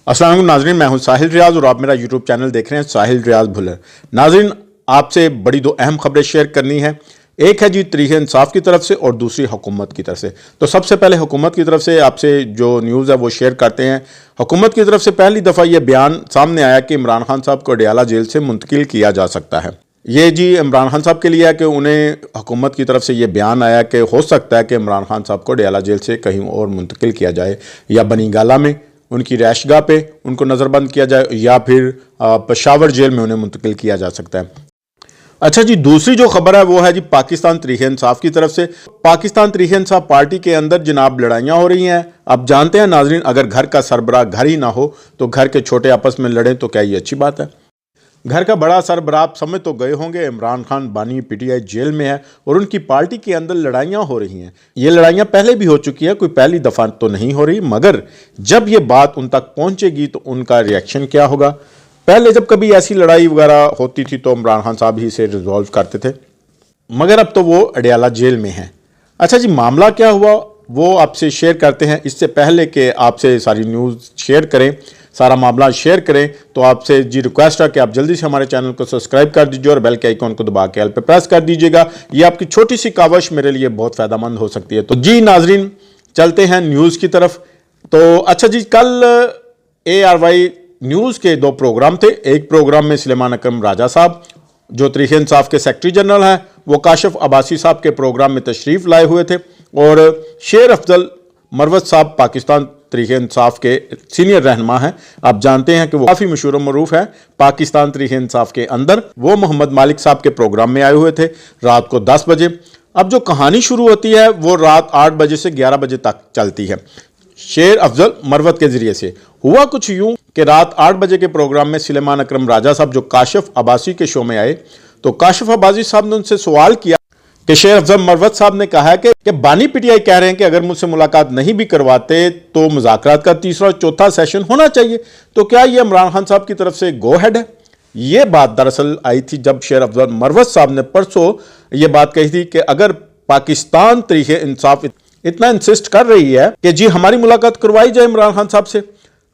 अस्सलाम वालेकुम नाजरीन, मैं हूं साहिल रियाज और आप मेरा यूट्यूब चैनल देख रहे हैं साहिल रियाज भुल्लर। नाजरीन, आपसे बड़ी दो अहम खबरें शेयर करनी है। एक है जी तरीक़े इंसाफ की तरफ से और दूसरी हुकूमत की तरफ से। तो सबसे पहले हुकूमत की तरफ से आपसे जो न्यूज़ है वो शेयर करते हैं। हुकूमत की तरफ से पहली दफ़ा ये बयान सामने आया कि इमरान खान साहब को अडयाला जेल से मुंतकिल किया जा सकता है। ये जी इमरान खान साहब के लिए है कि उन्हें हुकूमत की तरफ से ये बयान आया कि हो सकता है कि इमरान खान साहब को अडयाला जेल से कहीं और मुंतकिल किया जाए, या बनी गाला में उनकी रैशगाह पे उनको नज़रबंद किया जाए, या फिर पेशावर जेल में उन्हें मुंतकिल किया जा सकता है। अच्छा जी, दूसरी जो खबर है वो है जी पाकिस्तान तहरीक इंसाफ की तरफ से। पाकिस्तान तहरीक इंसाफ पार्टी के अंदर जनाब लड़ाइयाँ हो रही हैं। आप जानते हैं नाजरीन, अगर घर का सरबराह घर ही ना हो तो घर के छोटे आपस में लड़ें तो क्या ये अच्छी बात है? घर का बड़ा सरबराह आप समझ तो गए होंगे, इमरान खान बानी पीटीआई जेल में है और उनकी पार्टी के अंदर लड़ाइयाँ हो रही हैं। ये लड़ाइयाँ पहले भी हो चुकी है, कोई पहली दफ़ा तो नहीं हो रही, मगर जब ये बात उन तक पहुँचेगी तो उनका रिएक्शन क्या होगा? पहले जब कभी ऐसी लड़ाई वगैरह होती थी तो इमरान खान साहब ही से रिजॉल्व करते थे, मगर अब तो वो अडयाला जेल में हैं। अच्छा जी, मामला क्या हुआ वो आपसे शेयर करते हैं। इससे पहले कि आपसे सारी न्यूज़ शेयर करें, सारा मामला शेयर करें, तो आपसे जी रिक्वेस्ट है कि आप जल्दी से हमारे चैनल को सब्सक्राइब कर दीजिए और बेल के आइकॉन को दबा के ऑल पे प्रेस कर दीजिएगा। ये आपकी छोटी सी कावश मेरे लिए बहुत फ़ायदेमंद हो सकती है। तो जी नाजरीन, चलते हैं न्यूज़ की तरफ। तो अच्छा जी, कल ARY न्यूज़ के दो प्रोग्राम थे। एक प्रोग्राम में सुलेमान अकरम राजा साहब जो तहरीक इंसाफ के सेक्रेटरी जनरल हैं, वो काशिफ अब्बासी साहब के प्रोग्राम में तशरीफ़ लाए हुए थे, और शेर अफजल मरवत साहब पाकिस्तान तहरीक इंसाफ के सीनियर रहनुमा हैं। आप जानते हैं कि वो काफ़ी मशहूर मरूफ है पाकिस्तान तहरीक इंसाफ के अंदर। वो मोहम्मद मालिक साहब के प्रोग्राम में आए हुए थे रात को 10 बजे। अब जो कहानी शुरू होती है वो रात 8 बजे से 11 बजे तक चलती है शेर अफजल मरवत के ज़रिए से। हुआ कुछ यूँ कि रात 8 बजे के प्रोग्राम में सुलेमान अकरम राजा साहब जो काशिफ अब्बासी के शो में आए, तो काशिफ अब्बासी साहब ने उनसे सवाल किया कि शेर अफजल मरवत साहब ने कहा कि बानी पीटीआई कह रहे हैं कि अगर मुझसे मुलाकात नहीं भी करवाते तो मुज़ाकरात का तीसरा और चौथा सेशन होना चाहिए, तो क्या ये इमरान खान साहब की तरफ से गो हेड है? ये बात दरअसल आई थी जब शेर अफजल मरवत साहब ने परसों ये बात कही थी कि अगर पाकिस्तान तहरीक इंसाफ इतना इंसिस्ट कर रही है कि जी हमारी मुलाकात करवाई जाए इमरान खान साहब से,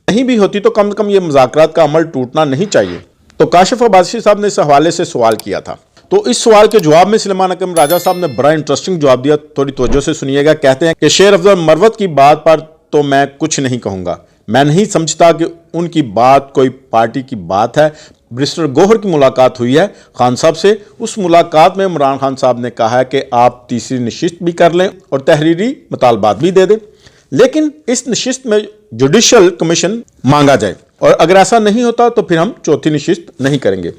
नहीं भी होती तो कम से कम ये मुज़ाकरात का अमल टूटना नहीं चाहिए। तो काशिफ अब्बासी साहब ने इस हवाले से सवाल किया था। तो इस सवाल के जवाब में सुलेमान अकरम राजा साहब ने बड़ा इंटरेस्टिंग जवाब दिया, थोड़ी तवज्जो से सुनिएगा। कहते हैं कि शेर अफजल मरवत की बात पर तो मैं कुछ नहीं कहूँगा। मैं नहीं समझता कि उनकी बात कोई पार्टी की बात है। बैरिस्टर गौहर की मुलाकात हुई है खान साहब से। उस मुलाकात में इमरान खान साहब ने कहा है कि आप तीसरी नशिस्त भी कर लें और तहरीरी मुतालबात भी दे दें, लेकिन इस नशिस्त में जुडिशल कमीशन मांगा जाए, और अगर ऐसा नहीं होता तो फिर हम चौथी नशिस्त नहीं करेंगे।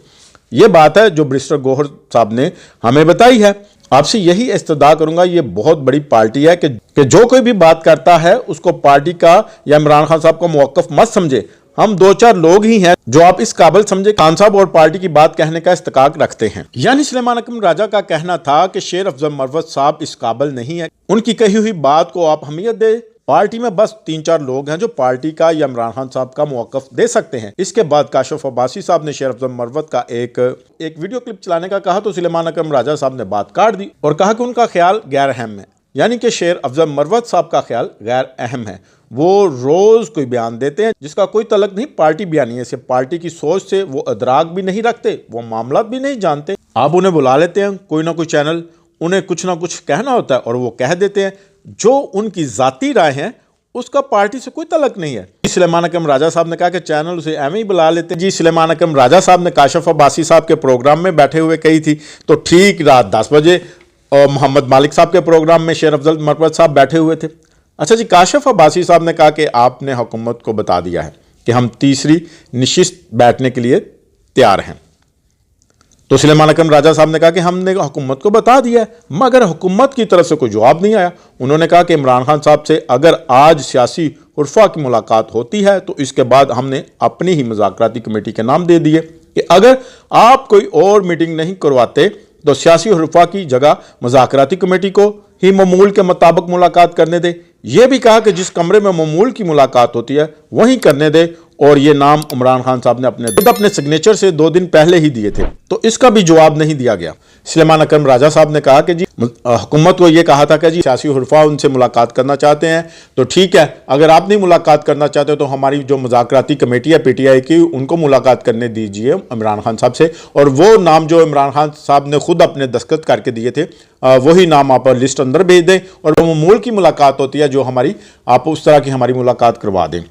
ये बात है जो बैरिस्टर गौहर साहब ने हमें बताई है। आपसे यही इस्तदा करूंगा, ये बहुत बड़ी पार्टी है कि जो कोई भी बात करता है उसको पार्टी का या इमरान खान साहब का मौक़िफ़ मत समझे। हम 2-4 लोग ही हैं जो आप इस काबिल समझे खान साहब और पार्टी की बात कहने का इस्तिकाक रखते हैं। यानी सुलेमान अकरम राजा का कहना था कि शेर अफजल मरवत साहब इस काबिल नहीं है, उनकी कही हुई बात को आप अहमियत दे। पार्टी में बस 3-4 लोग हैं जो पार्टी का या इमरान खान साहब का मौक़िफ़ दे सकते हैं। इसके बाद काशिफ अब्बासी साहब ने शेर अफजल मरवत का एक वीडियो क्लिप चलाने का कहा, तो सुलेमान अकरम राजा साहब ने बात काट दी और कहा कि उनका ख्याल गैर अहम है। यानी कि शेर अफजल मरवत साहब का ख्याल गैर अहम है। वो रोज़ कोई बयान देते हैं जिसका कोई तलक नहीं पार्टी बयानिए से, पार्टी की सोच से। वो अदराक भी नहीं रखते, वो मामला भी नहीं जानते। आप उन्हें बुला लेते हैं कोई ना कोई चैनल, उन्हें कुछ ना कुछ कहना होता है और वो कह देते हैं। जो उनकी ज़ाती राय है उसका पार्टी से कोई तलक नहीं है। सुलेमान अकरम राजा साहब ने कहा कि चैनल उसे एवं ही बुला लेते हैं। जी सुलेमान अकरम राजा साहब ने काशिफ अब्बासी साहब के प्रोग्राम में बैठे हुए कही थी, तो ठीक रात 10 बजे और मोहम्मद मालिक साहब के प्रोग्राम में शेर अफजल मरवत साहब बैठे हुए थे। अच्छा जी, काशिफ अब्बासी साहब ने कहा कि आपने हुकूमत को बता दिया है कि हम तीसरी नशिस्त बैठने के लिए तैयार हैं। तो सुलेमान अकरम राजा साहब ने कहा कि हमने हुकूमत को बता दिया है, मगर हुकूमत की तरफ से कोई जवाब नहीं आया। उन्होंने कहा कि इमरान खान साहब से अगर आज सियासी उर्फा की मुलाकात होती है तो इसके बाद हमने अपनी ही मुज़ाकराती कमेटी के नाम दे दिए कि अगर आप कोई और मीटिंग नहीं करवाते तो सियासी उर्फा की जगह मुज़ाकराती कमेटी को ही मामूल के मुताबिक मुलाकात करने दे। यह भी कहा कि जिस कमरे में मामूल की मुलाकात होती है वहीं करने दे और ये नाम इमरान खान साहब ने अपने सिग्नेचर से 2 दिन पहले ही दिए थे, तो इसका भी जवाब नहीं दिया गया। सुलेमान अकरम राजा साहब ने कहा कि जी हुकूमत को ये कहा था कि जी सियासी हुरफा उनसे मुलाकात करना चाहते हैं, तो ठीक है, अगर आप नहीं मुलाकात करना चाहते तो हमारी जो मुज़ाकराती कमेटी है PTI की, उनको मुलाकात करने दीजिए इमरान खान साहब से। और वो नाम जो इमरान खान साहब ने खुद अपने दस्तखत करके दिए थे, वही नाम आप लिस्ट अंदर भेज दें और वो मूल की मुलाकात होती है जो हमारी, आप उस तरह की हमारी मुलाकात करवा दें।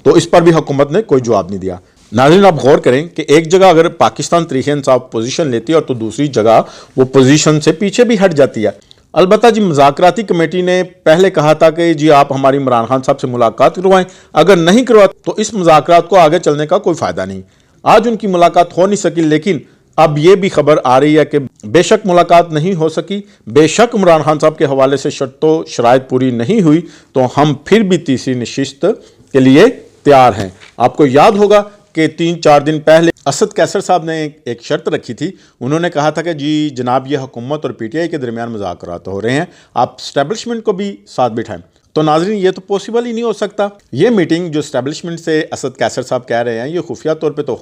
तो इस पर भी हुकूमत ने कोई जवाब नहीं दिया। नाज़रीन, आप गौर करें कि एक जगह अगर पाकिस्तान तहरीक-ए-इंसाफ पोजीशन लेती है और तो दूसरी जगह वो पोजीशन से पीछे भी हट जाती है। अलबत्ता जी मुज़ाकराती कमेटी ने पहले कहा था कि जी आप हमारी इमरान खान साहब से मुलाकात करवाएं, अगर नहीं करवा तो इस मुज़ाकरात को आगे चलने का कोई फ़ायदा नहीं। आज उनकी मुलाकात हो नहीं सकी, लेकिन अब ये भी खबर आ रही है कि बेशक मुलाकात नहीं हो सकी, बेशक इमरान खान साहब के हवाले से शर्तो शराइत पूरी नहीं हुई, तो हम फिर भी तीसरी नशिस्त के लिए तैयार हैं। आपको याद होगा कि 3-4 दिन पहले असद कैसर साहब ने एक शर्त रखी थी। उन्होंने कहा था कि जी जनाब, ये हुकूमत और PTI के दरमियान मुज़ाकरात हो रहे हैं, आप स्टैब्लिशमेंट को भी साथ बिठाएं। तो नाज़रीन, ये तो पॉसिबल ही नहीं हो सकता। ये मीटिंग जो स्टैब्लिशमेंट से असद कैसर साहब कह रहे हैं, ये खुफिया तौर पे तो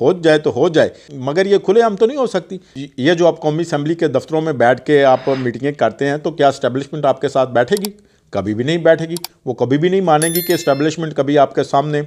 हो जाए, मगर ये खुलेआम तो नहीं हो सकती। ये जो आप कौमी असम्बली के दफ्तरों में बैठ के आप मीटिंगें करते हैं, तो क्या स्टैब्लिशमेंट आपके साथ बैठेगी? कभी भी नहीं बैठेगी। वो कभी भी नहीं मानेगी कि स्टैब्लिशमेंट कभी आपके सामने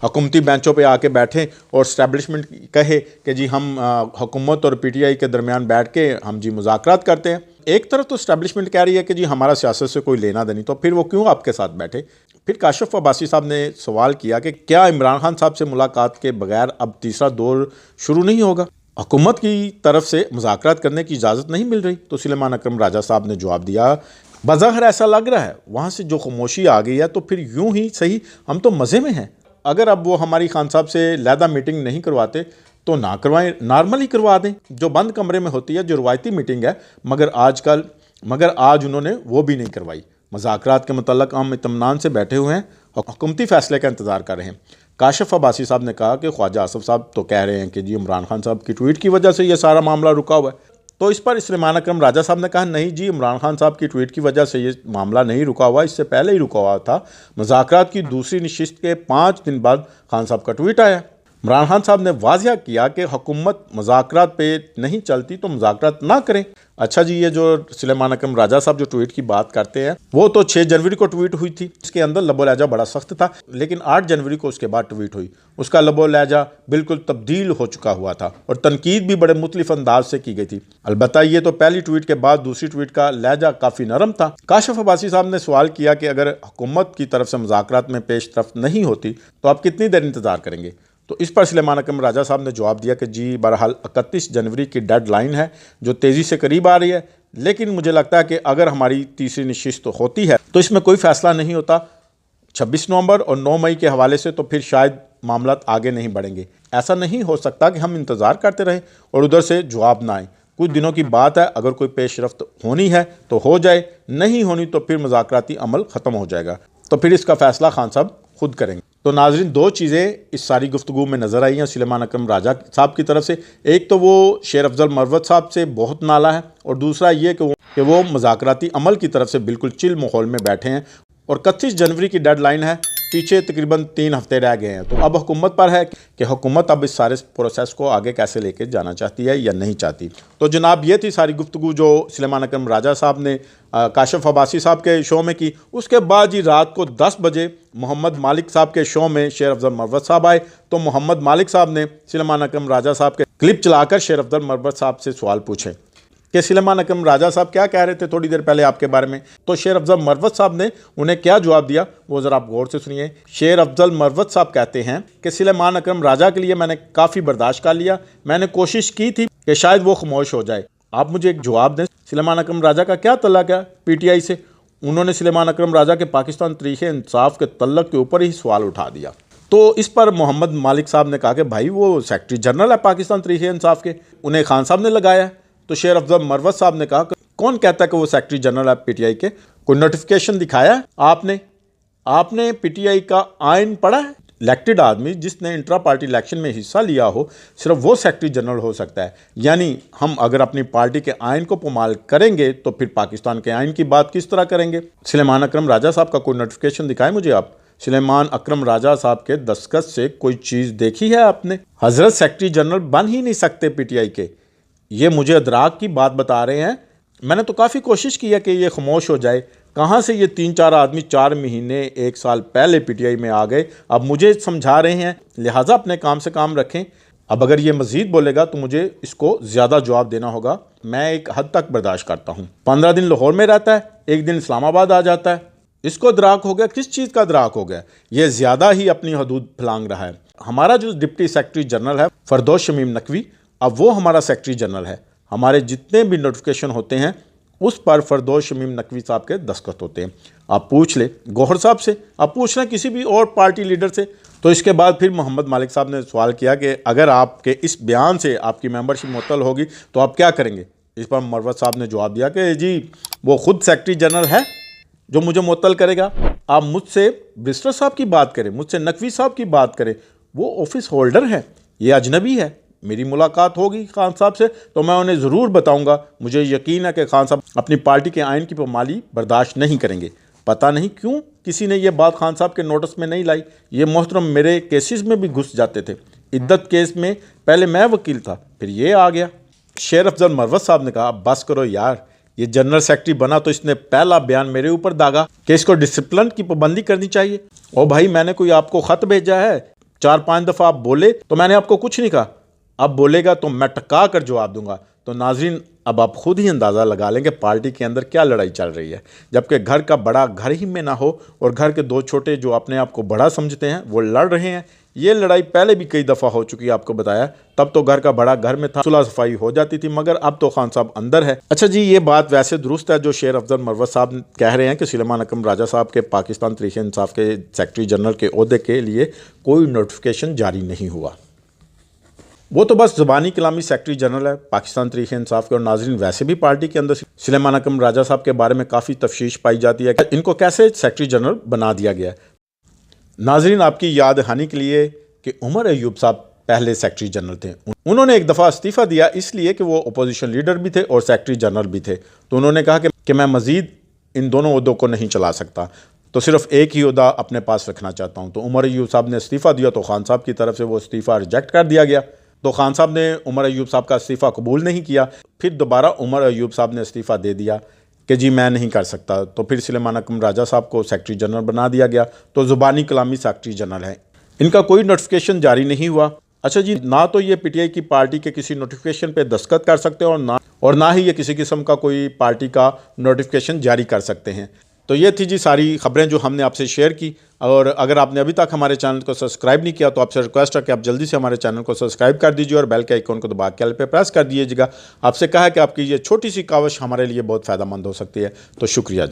हुकूमती बेंचों पे आके बैठे और स्टैब्लिशमेंट कहे कि जी हम हुकूमत और PTI के दरमियान बैठ के हम जी मुज़ाकरात करते हैं। एक तरफ तो स्टैब्लिशमेंट कह रही है कि जी हमारा सियासत से कोई लेना देनी, तो फिर वो क्यों आपके साथ बैठे? फिर काशिफ अब्बासी साहब ने सवाल किया कि क्या इमरान खान साहब से मुलाकात के बगैर अब तीसरा दौर शुरू नहीं होगा? हुकूमत की तरफ से मुज़ाकरात करने की इजाज़त नहीं मिल रही? तो सुलेमान अकरम राजा साहब ने जवाब दिया, बज़ाहिर ऐसा लग रहा है, वहाँ से जो खामोशी आ गई है, तो फिर यूं ही सही हम तो मज़े में हैं। अगर अब वो हमारी खान साहब से लहदा मीटिंग नहीं करवाते तो ना करवाएं, नॉर्मल ही करवा दें जो बंद कमरे में होती है, जो रवायती मीटिंग है। मगर आज उन्होंने वो भी नहीं करवाई। मुज़ाकरात के मुतल्लक़ हम इत्मीनान से बैठे हुए हैं, हुकूमती फ़ैसले का इंतज़ार कर रहे हैं। काशिफ अब्बासी साहब ने कहा कि ख्वाजा आसिफ साहब तो कह रहे हैं कि जी इमरान खान साहब की ट्वीट की वजह से ये सारा मामला रुका हुआ है। तो इस पर सुलेमान अकरम राजा साहब ने कहा, नहीं जी, इमरान खान साहब की ट्वीट की वजह से ये मामला नहीं रुका हुआ, इससे पहले ही रुका हुआ था। मुज़ाकरात की दूसरी नशिस्त के 5 दिन बाद खान साहब का ट्वीट आया। इमरान खान साहब ने वाज़िया किया कि हुकूमत मुज़ाकरात पे नहीं चलती तो मुज़ाकरात ना करें। अच्छा जी, ये जो सुलेमान अकरम राजा साहब जो ट्वीट की बात करते हैं, वो तो 6 जनवरी को ट्वीट हुई थी। इसके अंदर लबो लहजा बड़ा सख्त था, लेकिन 8 जनवरी को उसके बाद ट्वीट हुई, उसका लबो लहजा बिल्कुल तब्दील हो चुका हुआ था और तनकीद भी बड़े मुख्तलिफ अंदाज से की गई थी। अलबत्ता ये तो पहली ट्वीट के बाद दूसरी ट्वीट का लहजा काफ़ी नरम था। काशिफ अब्बासी साहब ने सवाल किया कि अगर हुकूमत की तरफ से मुज़ाकरात में पेशरफ्त नहीं होती तो आप कितनी देर इंतज़ार करेंगे? तो इस पर सुलेमान अकरम राजा साहब ने जवाब दिया कि जी बहरहाल 31 जनवरी की डेड लाइन है जो तेज़ी से करीब आ रही है, लेकिन मुझे लगता है कि अगर हमारी तीसरी नशिस्त होती है तो इसमें कोई फ़ैसला नहीं होता 26 नवंबर और 9 मई के हवाले से, तो फिर शायद मामला आगे नहीं बढ़ेंगे। ऐसा नहीं हो सकता कि हम इंतज़ार करते रहें और उधर से जवाब ना आए। कुछ दिनों की बात है, अगर कोई पेशरफ्त होनी है तो हो जाए, नहीं होनी तो फिर मुज़ाकराती अमल ख़त्म हो जाएगा, तो फिर इसका फ़ैसला खान साहब खुद करेंगे। तो नाजरीन, 2 चीज़ें इस सारी गुफ्तगू में नज़र आई हैं सुलेमान अकरम राजा साहब की तरफ से। एक तो वो शेर अफजल मरवत साहब से बहुत नाला है, और दूसरा ये कि वो मुज़ाकराती अमल की तरफ से बिल्कुल चिल माहौल में बैठे हैं और 31 जनवरी की डेडलाइन है, पीछे तकरीबन 3 हफ्ते रह गए हैं। तो अब हुकूमत पर है कि हुकूमत अब इस सारे प्रोसेस को आगे कैसे लेके जाना चाहती है या नहीं चाहती। तो जनाब, ये थी सारी गुफ्तगू जो सुलेमान अकरम राजा साहब ने काशिफ अब्बासी साहब के शो में की। उसके बाद जी रात को 10 बजे मोहम्मद मालिक साहब के शो में शेर अफजल मरवत साहब आए, तो मोहम्मद मालिक साहब ने सुलेमान अकरम राजा साहब के क्लिप चलाकर शेर अफजल मरवत साहब से सवाल पूछे कि सुलेमान अकरम राजा साहब क्या कह रहे थे थोड़ी देर पहले आपके बारे में। तो शेर अफजल मरवत साहब ने उन्हें क्या जवाब दिया, वो ज़रा आप गौर से सुनिए। शेर अफजल मरवत साहब कहते हैं कि सुलेमान अकरम राजा के लिए मैंने काफ़ी बर्दाश्त कर लिया, मैंने कोशिश की थी कि शायद वो खामोश हो जाए। आप मुझे एक जवाब दें, सुलेमान अकरम राजा का क्या तल्लक है PTI से? उन्होंने सुलेमान अकरम राजा के पाकिस्तान तहरीक-ए-इंसाफ के तल्लक के ऊपर ही सवाल उठा दिया। तो इस पर मोहम्मद मालिक साहब ने कहा कि भाई वो सेक्रेटरी जनरल है पाकिस्तान तहरीक-ए-इंसाफ के, उन्हें खान साहब ने लगाया है। तो शेर अफजल मरवत साहब ने कहा, कौन कहता है कि वो सेक्रेटरी जनरल है PTI के? कोई नोटिफिकेशन दिखाया है आपने PTI का आइन पढ़ा है? इलेक्टेड आदमी जिसने इंट्रा पार्टी इलेक्शन में हिस्सा लिया हो, सिर्फ वो सेक्रेटरी जनरल हो सकता है। यानी हम अगर अपनी पार्टी के आइन को पामाल करेंगे तो फिर पाकिस्तान के आइन की बात किस तरह करेंगे? सुलेमान अकरम राजा साहब का कोई नोटिफिकेशन दिखाएं मुझे आप। सुलेमान अकरम राजा साहब के दस्तखत से कोई चीज़ देखी है आपने? हजरत सेक्रेटरी जनरल बन ही नहीं सकते पीटीआई के। ये मुझे अदराक की बात बता रहे हैं। मैंने तो काफ़ी कोशिश की है कि ये खामोश हो जाए। कहाँ से ये 3-4 आदमी 4 महीने 1 साल पहले पीटीआई में आ गए, अब मुझे समझा रहे हैं। लिहाजा अपने काम से काम रखें। अब अगर ये मज़ीद बोलेगा तो मुझे इसको ज़्यादा जवाब देना होगा। मैं एक हद तक बर्दाश्त करता हूँ। 15 दिन लाहौर में रहता है, एक दिन इस्लामाबाद आ जाता है। इसको अदराक हो गया, किस चीज़ का अदराक हो गया? ये ज़्यादा ही अपनी हदूद फलांग रहा है। हमारा जो डिप्टी सेक्रेटरी जनरल है फरदौस शमीम नकवी, अब वो हमारा सेक्रेटरी जनरल है। हमारे जितने भी नोटिफिकेशन होते हैं उस पर फरदौस शमीम नकवी साहब के दस्तखत होते हैं। आप पूछ ले गौहर साहब से, आप पूछ लें किसी भी और पार्टी लीडर से। तो इसके बाद फिर मोहम्मद मालिक साहब ने सवाल किया कि अगर आपके इस बयान से आपकी मेंबरशिप मुअत्तल होगी तो आप क्या करेंगे? इस पर मरवत साहब ने जवाब दिया कि जी वो खुद सेक्रेटरी जनरल है जो मुझे मुअत्तल करेगा। आप मुझसे ब्रिस्टर साहब की बात करें, मुझसे नकवी साहब की बात करें, वो ऑफिस होल्डर है, ये अजनबी है। मेरी मुलाकात होगी खान साहब से तो मैं उन्हें ज़रूर बताऊंगा। मुझे यकीन है कि खान साहब अपनी पार्टी के आइन की पामाली बर्दाश्त नहीं करेंगे। पता नहीं क्यों किसी ने ये बात खान साहब के नोटिस में नहीं लाई। ये मोहतरम मेरे केसेस में भी घुस जाते थे। इद्दत केस में पहले मैं वकील था, फिर ये आ गया। शेर अफजल मरवत साहब ने कहा बस करो यार, ये जनरल सेक्रेटरी बना तो इसने पहला बयान मेरे ऊपर दागा कि इसको डिसिप्लिन की पाबंदी करनी चाहिए। ओ भाई, मैंने कोई आपको ख़त भेजा है? 4-5 दफ़ा आप बोले तो मैंने आपको कुछ नहीं कहा। अब बोलेगा तो मैं टका कर जवाब दूंगा। तो नाजरीन, अब आप खुद ही अंदाज़ा लगा लेंगे पार्टी के अंदर क्या लड़ाई चल रही है। जबकि घर का बड़ा घर ही में ना हो और घर के 2 छोटे जो अपने आप को बड़ा समझते हैं वो लड़ रहे हैं। ये लड़ाई पहले भी कई दफ़ा हो चुकी है, आपको बताया। तब तो घर का बड़ा घर में था, सुलह सफाई हो जाती थी, मगर अब तो खान साहब अंदर है। अच्छा जी, ये बात वैसे दुरुस्त है जो शेर अफजल मरवत साहब कह रहे हैं कि सुलेमान अकरम राजा साहब के पाकिस्तान तहरीक इंसाफ के सेक्रेटरी जनरल के ओहदे के लिए कोई नोटिफिकेशन जारी नहीं हुआ। वो तो बस ज़ुबानी कलामी सेक्रेटरी जनरल है पाकिस्तान तहरीक इंसाफ के। और नाजरीन, वैसे भी पार्टी के अंदर सुलेमान अकरम राजा साहब के बारे में काफ़ी तफ्शीश पाई जाती है कि इनको कैसे सेक्रेटरी जनरल बना दिया गया। नाजरीन, आपकी याद दहानी के लिए कि उमर अयूब साहब पहले सेक्रेटरी जनरल थे। उन्होंने एक दफ़ा इस्तीफ़ा दिया इसलिए कि वो अपोजिशन लीडर भी थे और सेक्रेटरी जनरल भी थे। तो उन्होंने कहा कि मैं मज़ीद इन दोनों ओहदों को नहीं चला सकता, तो सिर्फ एक ही ओहदा अपने पास रखना चाहता हूँ। तो उमर अयूब साहब ने इस्तीफ़ा दिया तो खान साहब की तरफ से वो इस्तीफ़ा रिजेक्ट कर दिया गया। तो खान साहब ने उमर अयूब साहब का इस्तीफ़ा कबूल नहीं किया। फिर दोबारा उमर अयूब साहब ने इस्तीफ़ा दे दिया कि जी मैं नहीं कर सकता। तो फिर सुलेमान अकरम राजा साहब को सेक्रेटरी जनरल बना दिया गया। तो ज़ुबानी कलामी सेक्रेटरी जनरल है। इनका कोई नोटिफिकेशन जारी नहीं हुआ। अच्छा जी, ना तो ये पीटीआई की पार्टी के किसी नोटिफिकेशन पे दस्तखत कर सकते हैं और ना ही ये किसी किस्म का कोई पार्टी का नोटिफिकेशन जारी कर सकते हैं। तो ये थी जी सारी खबरें जो हमने आपसे शेयर की। और अगर आपने अभी तक हमारे चैनल को सब्सक्राइब नहीं किया तो आपसे रिक्वेस्ट है कि आप जल्दी से हमारे चैनल को सब्सक्राइब कर दीजिए और बेल के आइकॉन को दबा के ऑल पे प्रेस कर दीजिएगा। आपसे कहा है कि आपकी ये छोटी सी काविश हमारे लिए बहुत फ़ायदेमंद हो सकती है। तो शुक्रिया जी।